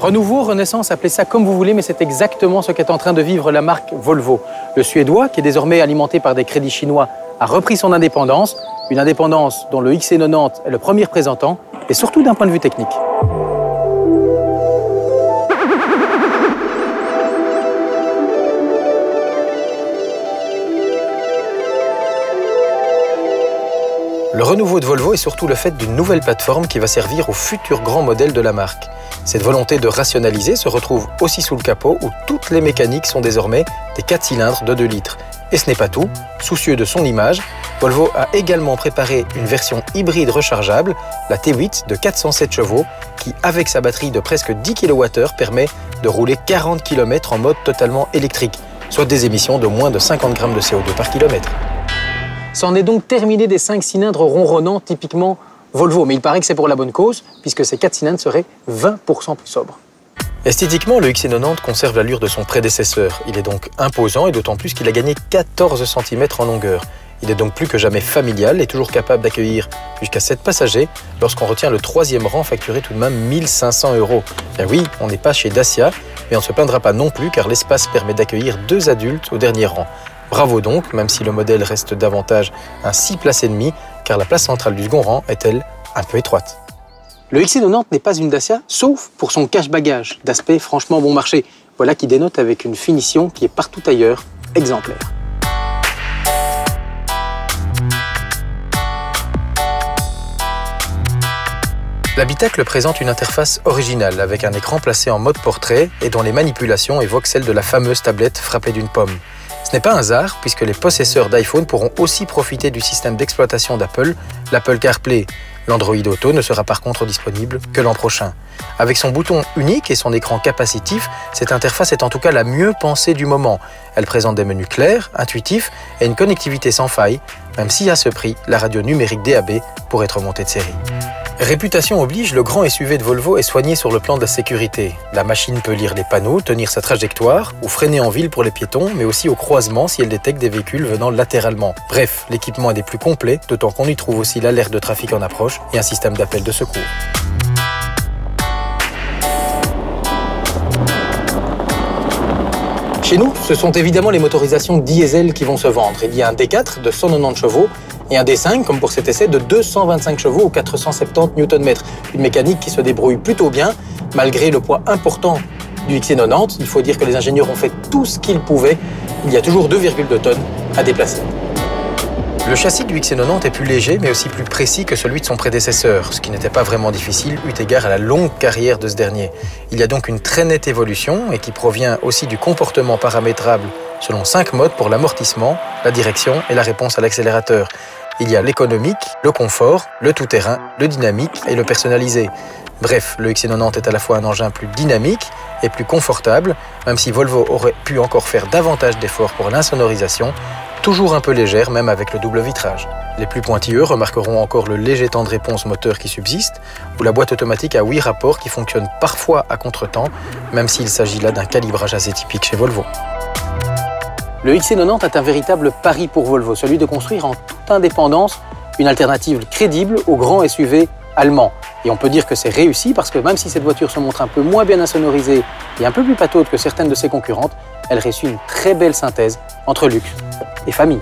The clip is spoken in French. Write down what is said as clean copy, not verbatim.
Renouveau, renaissance, appelez ça comme vous voulez, mais c'est exactement ce qu'est en train de vivre la marque Volvo. Le Suédois, qui est désormais alimenté par des crédits chinois, a repris son indépendance, une indépendance dont le XC90 est le premier représentant, et surtout d'un point de vue technique. Le renouveau de Volvo est surtout le fait d'une nouvelle plateforme qui va servir aux futurs grands modèles de la marque. Cette volonté de rationaliser se retrouve aussi sous le capot où toutes les mécaniques sont désormais des 4 cylindres de 2 litres. Et ce n'est pas tout. Soucieux de son image, Volvo a également préparé une version hybride rechargeable, la T8 de 407 chevaux, qui, avec sa batterie de presque 10 kWh, permet de rouler 40 km en mode totalement électrique, soit des émissions de moins de 50 grammes de CO2 par kilomètre. C'en est donc terminé des 5 cylindres ronronnants typiquement Volvo, mais il paraît que c'est pour la bonne cause, puisque ces 4 cylindres seraient 20% plus sobres. Esthétiquement, le XC90 conserve l'allure de son prédécesseur. Il est donc imposant et d'autant plus qu'il a gagné 14 cm en longueur. Il est donc plus que jamais familial et toujours capable d'accueillir jusqu'à 7 passagers lorsqu'on retient le 3e rang facturé tout de même 1 500 €. Bien oui, on n'est pas chez Dacia, mais on ne se plaindra pas non plus car l'espace permet d'accueillir 2 adultes au dernier rang. Bravo donc, même si le modèle reste davantage un 6 places et demie, car la place centrale du second rang est, elle, un peu étroite. Le XC90 n'est pas une Dacia, sauf pour son cache-bagages, d'aspect franchement bon marché. Voilà qui dénote avec une finition qui est partout ailleurs exemplaire. L'habitacle présente une interface originale avec un écran placé en mode portrait et dont les manipulations évoquent celle de la fameuse tablette frappée d'une pomme. Ce n'est pas un hasard puisque les possesseurs d'iPhone pourront aussi profiter du système d'exploitation d'Apple, l'Apple CarPlay. L'Android Auto ne sera par contre disponible que l'an prochain. Avec son bouton unique et son écran capacitif, cette interface est en tout cas la mieux pensée du moment. Elle présente des menus clairs, intuitifs et une connectivité sans faille, même si à ce prix, la radio numérique DAB pourrait être montée de série. Réputation oblige, le grand SUV de Volvo est soigné sur le plan de la sécurité. La machine peut lire les panneaux, tenir sa trajectoire ou freiner en ville pour les piétons, mais aussi au croisement si elle détecte des véhicules venant latéralement. Bref, l'équipement est des plus complets, d'autant qu'on y trouve aussi l'alerte de trafic en approche et un système d'appel de secours. Chez nous, ce sont évidemment les motorisations diesel qui vont se vendre. Il y a un D4 de 190 chevaux et un D5, comme pour cet essai, de 225 chevaux ou 470 Nm. Une mécanique qui se débrouille plutôt bien, malgré le poids important du XC90. Il faut dire que les ingénieurs ont fait tout ce qu'ils pouvaient. Il y a toujours 2,2 tonnes à déplacer. Le châssis du XC90 est plus léger, mais aussi plus précis que celui de son prédécesseur, ce qui n'était pas vraiment difficile, eu égard à la longue carrière de ce dernier. Il y a donc une très nette évolution, et qui provient aussi du comportement paramétrable selon 5 modes pour l'amortissement, la direction et la réponse à l'accélérateur. Il y a l'économique, le confort, le tout-terrain, le dynamique et le personnalisé. Bref, le XC90 est à la fois un engin plus dynamique et plus confortable, même si Volvo aurait pu encore faire davantage d'efforts pour l'insonorisation, toujours un peu légère, même avec le double vitrage. Les plus pointilleux remarqueront encore le léger temps de réponse moteur qui subsiste, ou la boîte automatique à 8 rapports qui fonctionne parfois à contretemps, même s'il s'agit là d'un calibrage assez typique chez Volvo. Le XC90 est un véritable pari pour Volvo, celui de construire en toute indépendance une alternative crédible au grand SUV allemand. Et on peut dire que c'est réussi parce que même si cette voiture se montre un peu moins bien insonorisée et un peu plus pataude que certaines de ses concurrentes, elle réussit une très belle synthèse entre luxe et famille.